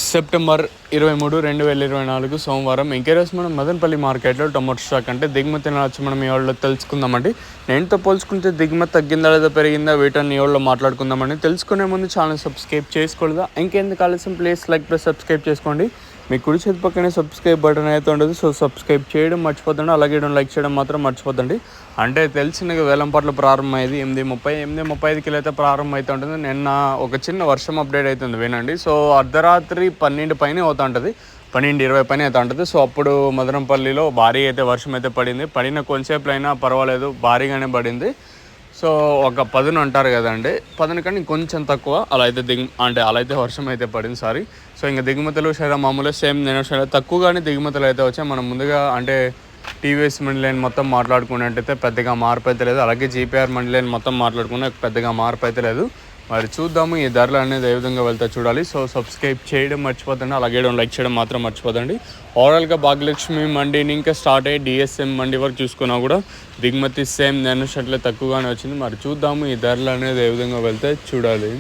September 23, 2024 సోమవారం. ఇంకేరోజు మనం మదనపల్లి మార్కెట్లో టొమాటో స్టాక్ అంటే దిగుమతి వచ్చి మనం ఈ వాళ్ళలో తెలుసుకుందామండి. నేనుతో పోల్చుకుంటే దిగుమతి తగ్గిందా లేదా పెరిగిందా వీటన్ని ఈ వాళ్ళలో మాట్లాడుకుందామండి. తెలుసుకునే ముందు ఛానల్ సబ్స్క్రైబ్ చేసుకోలేదా? ఇంకెందుకు ఆలస్యం, ప్లీజ్ లైక్ ప్లస్ సబ్స్క్రైబ్ చేసుకోండి. మీ కుడి చేతి పక్కనే సబ్స్క్రైబ్ బటన్ అయితే ఉండదు, సో సబ్స్క్రైబ్ చేయడం మర్చిపోద్దండి. అలాగే లైక్ చేయడం మాత్రం మర్చిపోద్దండి. అంటే తెలిసిన వేలంపాట్లు ప్రారంభమైంది 8:35 అయితే ప్రారంభం అయితే ఉంటుంది. నిన్న ఒక చిన్న వర్షం అప్డేట్ అవుతుంది వినండి. సో అర్ధరాత్రి 12 పైన అవుతూ ఉంటుంది, 12:20 పైన అవుతూ ఉంటుంది. సో అప్పుడు మదనపల్లిలో భారీ అయితే వర్షం అయితే పడిన కొంచెంసేపు అయినా పర్వాలేదు, భారీగానే పడింది. సో ఒక 10 అంటారు కదండి, 10 కానీ కొంచెం తక్కువ అలా అయితే అలా అయితే వర్షం అయితే పడింది. సో ఇంకా దిగుమతులు మామూలుగా సేమ్ నేను తక్కువగానే దిగుమతులు అయితే వచ్చాయి. మనం ముందుగా అంటే టీవీఎస్ మండి లైన్ మొత్తం మాట్లాడుకున్నట్టయితే పెద్దగా మార్పు అయితే లేదు. అలాగే జీపీఆర్ మండి లైన్ మొత్తం మాట్లాడుకున్న పెద్దగా మార్పు అయితే లేదు. మరి చూద్దాము ఈ ధరలు అనేది ఏ విధంగా వెళ్తే చూడాలి. సో సబ్స్క్రైబ్ చేయడం మర్చిపోతండి, అలాగే లైక్ చేయడం మాత్రం మర్చిపోతండి. ఓవరాల్గా భాగ్యలక్ష్మి మండిని ఇంకా స్టార్ట్ అయ్యి డిఎస్ఎం మండి వరకు చూసుకున్నా కూడా దిగుమతి సేమ్ నేను తక్కువగానే వచ్చింది. మరి చూద్దాము ఈ ధరలు అనేది ఏ విధంగా వెళ్తే చూడాలి.